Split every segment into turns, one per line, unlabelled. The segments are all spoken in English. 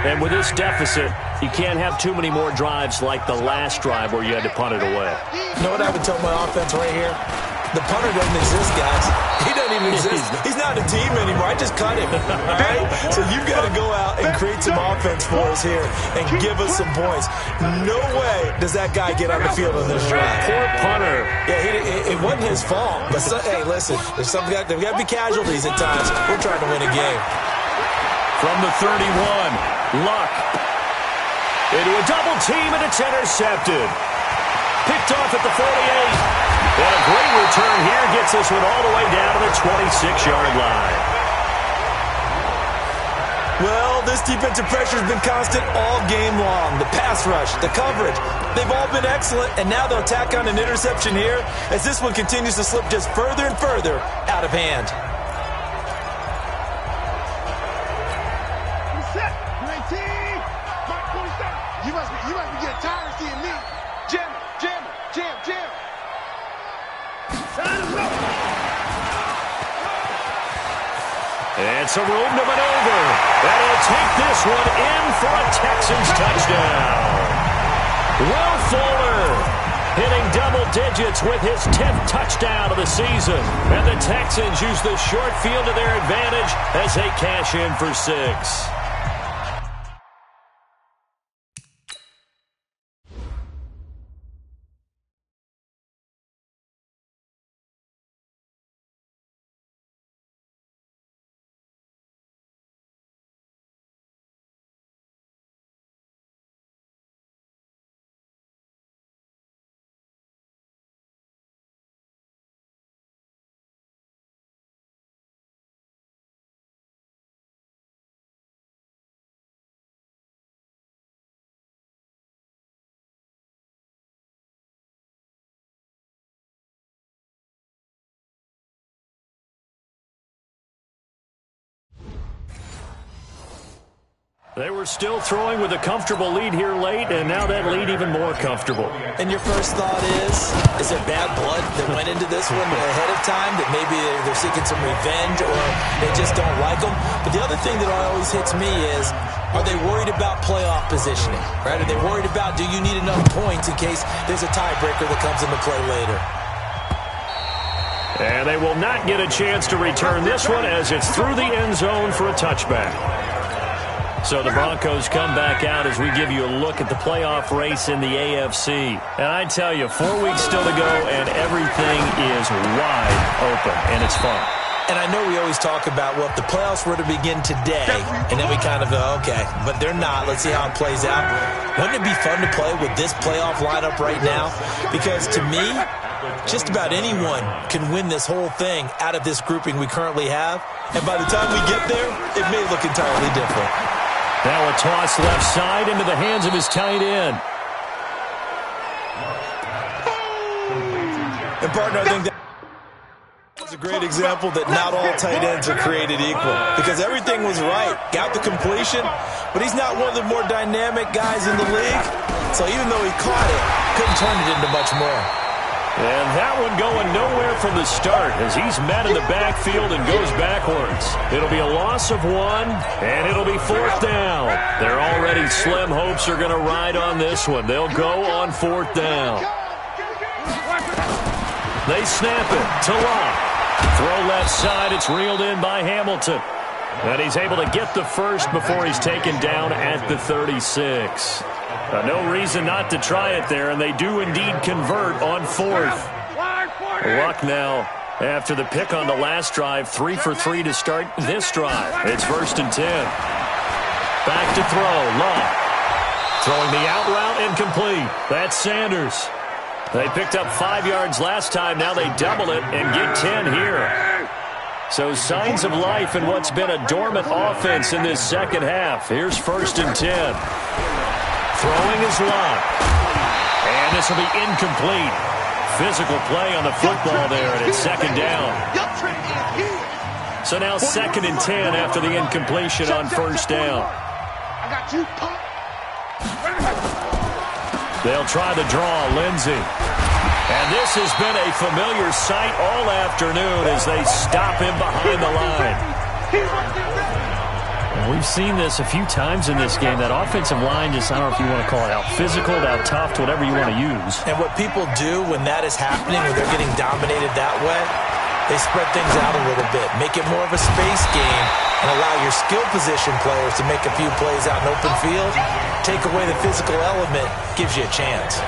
And with this deficit, you can't have too many more drives like the last drive where you had to punt it away.
You know what I would tell my offense right here? The punter doesn't exist, guys. He doesn't even exist. He's not a team anymore. I just cut him, all right? So you've got to go out and create some offense for us here and give us some points. No way does that guy get on the field on this drive.
Poor punter.
Yeah, it wasn't his fault. But, hey, listen, there's got to be casualties at times. We're trying to win a game.
From the 31, Luck. Into a double team, and it's intercepted. Picked off at the 48. And a great return here gets this one all the way down to the 26-yard line.
Well, this defensive pressure has been constant all game long. The pass rush, the coverage, they've all been excellent, and now they'll tack on an interception here as this one continues to slip just further and further out of hand.
You must be getting tired of seeing me. Jam.
And some room to maneuver. And he'll take this one in for a Texans touchdown. Will Fuller hitting double digits with his 10th touchdown of the season. And the Texans use the short field to their advantage as they cash in for 6. They were still throwing with a comfortable lead here late, and now that lead even more comfortable.
And your first thought is there bad blood that went into this one ahead of time, that maybe they're seeking some revenge or they just don't like them? But the other thing that always hits me is, are they worried about playoff positioning? Right? Are they worried about, do you need enough points in case there's a tiebreaker that comes into play later?
And they will not get a chance to return this one as it's through the end zone for a touchback. So the Broncos come back out as we give you a look at the playoff race in the AFC. And I tell you, 4 weeks still to go, and everything is wide open, and it's fun.
And I know we always talk about, well, if the playoffs were to begin today, and then we kind of go, okay, but they're not. Let's see how it plays out. Wouldn't it be fun to play with this playoff lineup right now? Because to me, just about anyone can win this whole thing out of this grouping we currently have. And by the time we get there, it may look entirely different.
Now a toss left side into the hands of his tight end.
And partner, I think that's a great example that not all tight ends are created equal. Because everything was right. Got the completion, but he's not one of the more dynamic guys in the league. So even though he caught it, couldn't turn it into much more.
And that one going nowhere from the start as he's met in the backfield and goes backwards. It'll be a loss of 1, and it'll be 4th down. Their already slim hopes are going to ride on this one. They'll go on 4th down. They snap it to Locke. Throw left side. It's reeled in by Hamilton. And he's able to get the first before he's taken down at the 36. No reason not to try it there, and they do indeed convert on 4th. Luck now, after the pick on the last drive, 3 for 3 to start this drive. It's 1st and 10. Back to throw, Luck. Throwing the out route incomplete. That's Sanders. They picked up 5 yards last time. Now they double it and get 10 here. So signs of life in what's been a dormant offense in this second half. Here's 1st and 10. Throwing is Locke. And this will be incomplete. Physical play on the football there, and it's 2nd down. So now 2nd and 10 after the incompletion on 1st down. They'll try the draw, Lindsey. And this has been a familiar sight all afternoon as they stop him behind the line. We've seen this a few times in this game. That offensive line just, I don't know if you want to call it out physical, out tough, whatever you want to use.
And what people do when that is happening, when they're getting dominated that way, they spread things out a little bit, make it more of a space game, and allow your skill position players to make a few plays out in open field. Take away the physical element, gives you a chance.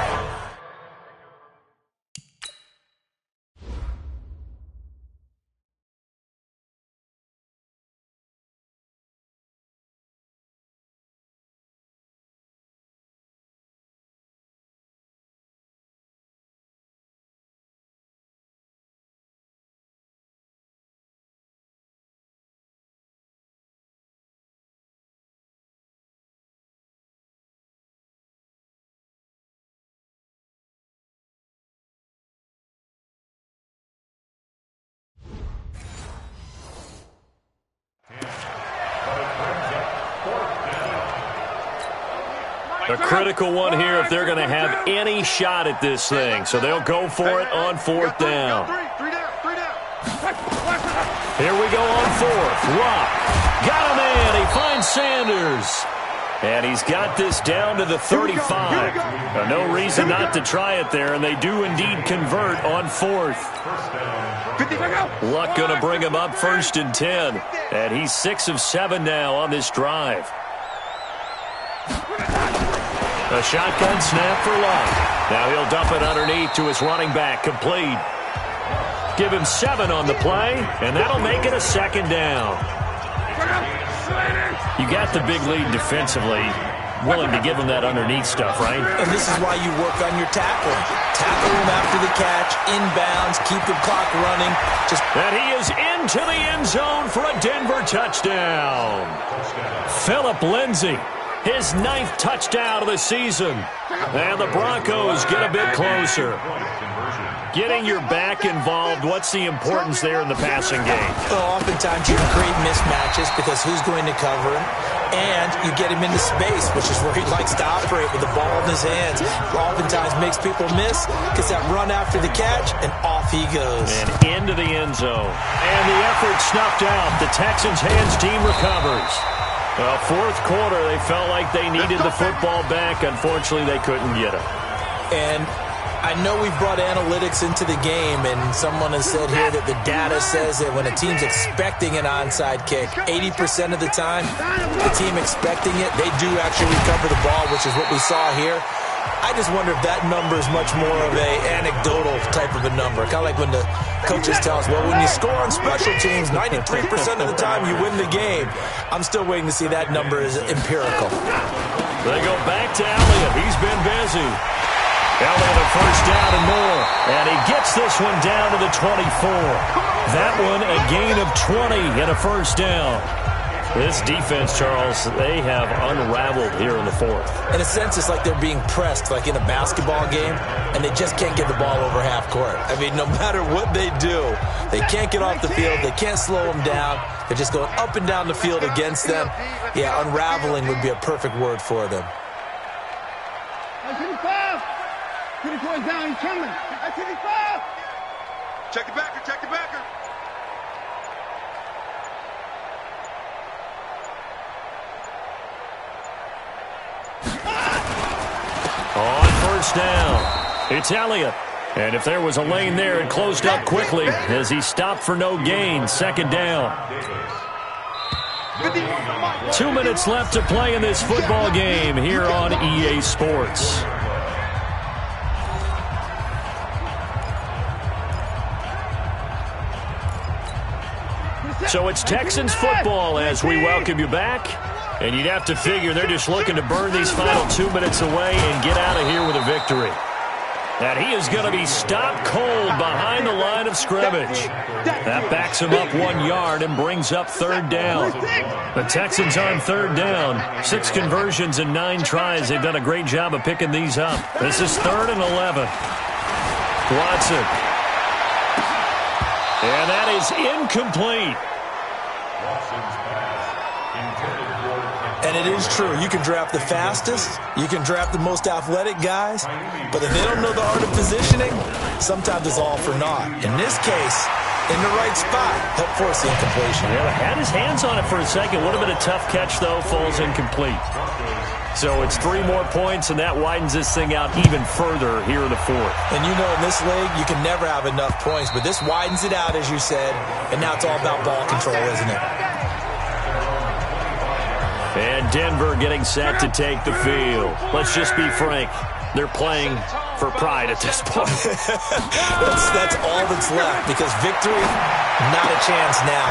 A critical one here if they're going to have any shot at this thing. So they'll go for it on fourth down. Here we go on fourth. Rock. Got a man. He finds Sanders. And he's got this down to the 35. No reason not to try it there, and they do indeed convert on fourth. Luck going to bring him up first and 10. And he's 6 of 7 now on this drive. A shotgun snap for Luck. Now he'll dump it underneath to his running back, complete. Give him 7 on the play, and that'll make it a second down. You got the big lead defensively. Willing to give him that underneath stuff, right?
And this is why you work on your tackling. Tackle him after the catch, inbounds, keep the clock running.
And he is into the end zone for a Denver touchdown. Phillip Lindsay. His 9th touchdown of the season. And the Broncos get a bit closer. Getting your back involved, what's the importance there in the passing game?
Well, oftentimes you create mismatches because who's going to cover him? And you get him into space, which is where he likes to operate with the ball in his hands. Oftentimes makes people miss, gets that run after the catch, and off he goes.
And into the end zone. And the effort snuffed out. The Texans' hands team recovers. Well, fourth quarter, they felt like they needed the football back. Unfortunately, they couldn't get it.
And I know we've brought analytics into the game, and someone has said here that the data says that when a team's expecting an onside kick, 80% of the time, the team expecting it, they do actually recover the ball, which is what we saw here. I just wonder if that number is much more of a anecdotal type of a number. Kind of like when the coaches tell us, well, when you score on special teams, 93% of the time you win the game. I'm still waiting to see that number is empirical.
They go back to Elliott. He's been busy. Elliott a first down and more. And he gets this one down to the 24. That one a gain of 20 and a first down. This defense, Charles, they have unraveled here in the fourth.
In a sense, it's like they're being pressed, like in a basketball game, and they just can't get the ball over half court. I mean, no matter what they do, they can't get off the field. They can't slow them down. They're just going up and down the field against them. Yeah, unraveling would be a perfect word for them.
25. 24 is down. He's coming. 25. Check the backer. Check the backer.
On first down, it's Elliott. And if there was a lane there, it closed up quickly as he stopped for no gain. Second down. 2 minutes left to play in this football game here on EA Sports. So it's Texans football as we welcome you back. And you'd have to figure they're just looking to burn these final 2 minutes away and get out of here with a victory. And he is going to be stopped cold behind the line of scrimmage. That backs him up 1 yard and brings up third down. The Texans on third down. 6 conversions and 9 tries. They've done a great job of picking these up. This is 3rd and 11. Watson. And that is incomplete.
And it is true. You can draft the fastest. You can draft the most athletic guys. But if they don't know the art of positioning, sometimes it's all for naught. In this case, in the right spot. Help force the incompletion.
Yeah, had his hands on it for a second. Would have been a tough catch, though. Falls incomplete. So it's 3 more points, and that widens this thing out even further here in the fourth.
And you know, in this league, you can never have enough points, but this widens it out, as you said, and now it's all about ball control, isn't it?
And Denver getting set to take the field. Let's just be frank. They're playing for pride at this point.
that's all that's left, because victory, not a chance now.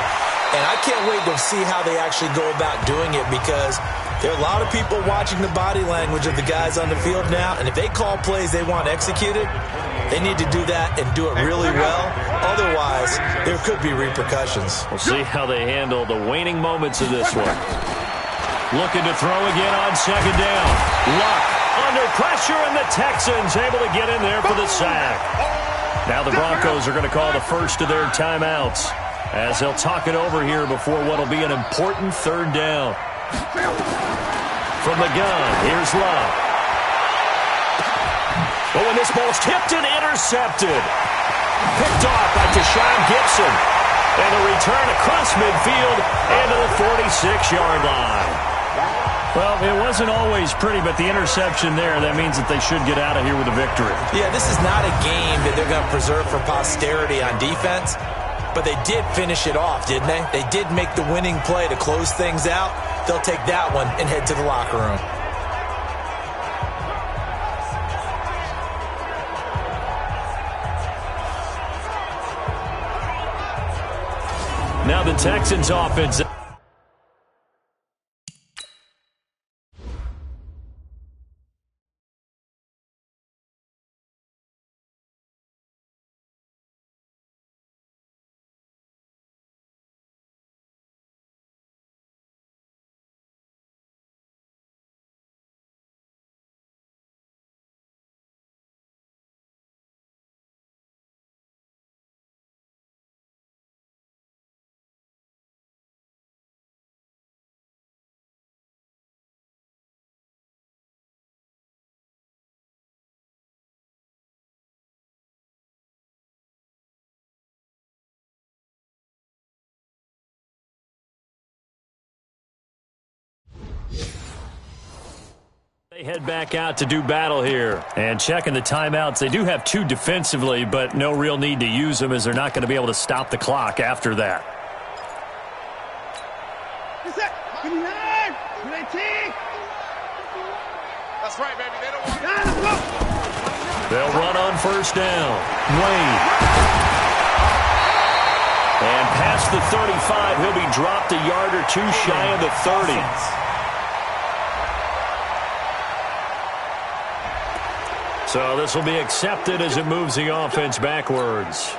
And I can't wait to see how they actually go about doing it, because there are a lot of people watching the body language of the guys on the field now, and if they call plays they want executed, they need to do that and do it really well. Otherwise, there could be repercussions.
We'll see how they handle the waning moments of this one. Looking to throw again on second down. Luck under pressure, and the Texans able to get in there for the sack. Now the Broncos are going to call the first of their timeouts as they'll talk it over here before what will be an important third down. From the gun, here's Luck. Oh, and this ball's tipped and intercepted. Picked off by Deshaun Gibson. And a return across midfield into the 46-yard line. Well, it wasn't always pretty, but the interception there, that means that they should get out of here with a victory.
Yeah, this is not a game that they're going to preserve for posterity on defense, but they did finish it off, didn't they? They did make the winning play to close things out. They'll take that one and head to the locker room.
Now the Texans offense. They head back out to do battle here. And checking the timeouts, they do have 2 defensively, but no real need to use them as they're not going to be able to stop the clock after that.
That's right, baby. They don't want
They'll run on first down. Wade. And past the 35, he'll be dropped a yard or 2 shy of the 30. So this will be accepted as it moves the offense backwards.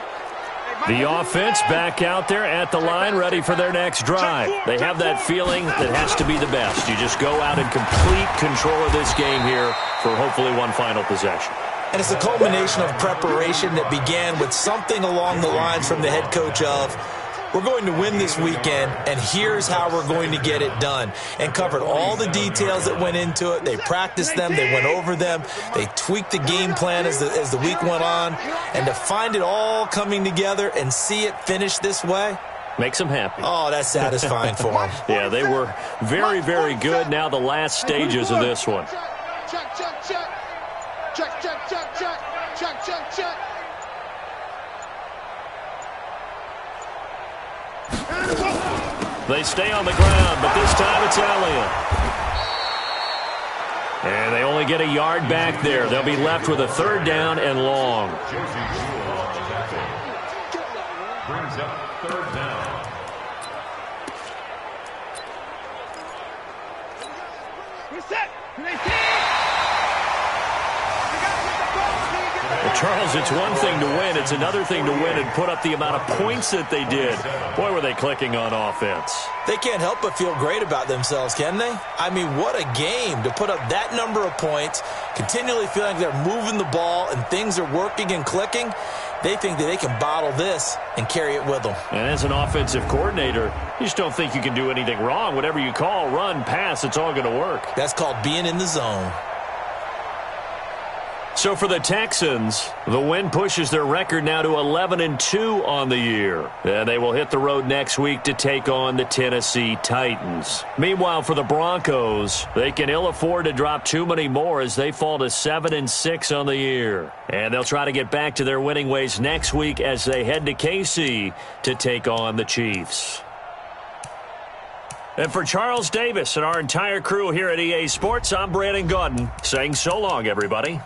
The offense back out there at the line, ready for their next drive. They have that feeling that has to be the best. You just go out and complete control of this game here for hopefully one final possession.
And it's a culmination of preparation that began with something along the lines from the head coach of, we're going to win this weekend, and here's how we're going to get it done. And covered all the details that went into it. They practiced them. They went over them. They tweaked the game plan as the week went on. And to find it all coming together and see it finish this way,
makes them happy.
Oh, that's satisfying for them.
Yeah, they were very, very good. Now the last stages of this one.
check, check, check. Check, check, check, check. Check, check, check.
They stay on the ground, but this time it's Elliott. And they only get a yard back there. They'll be left with a third down and long.
Brings up third down.
Reset.
Well, Charles, it's one thing to win. It's another thing to win and put up the amount of points that they did. Boy, were they clicking on offense.
They can't help but feel great about themselves, can they? I mean, what a game to put up that number of points, continually feeling they're moving the ball and things are working and clicking. They think that they can bottle this and carry it with them.
And as an offensive coordinator, you just don't think you can do anything wrong. Whatever you call, run, pass, it's all going to work.
That's called being in the zone.
So for the Texans, the win pushes their record now to 11-2 on the year. And they will hit the road next week to take on the Tennessee Titans. Meanwhile, for the Broncos, they can ill afford to drop too many more as they fall to 7-6 on the year. And they'll try to get back to their winning ways next week as they head to KC to take on the Chiefs. And for Charles Davis and our entire crew here at EA Sports, I'm Brandon Gaudin saying so long, everybody.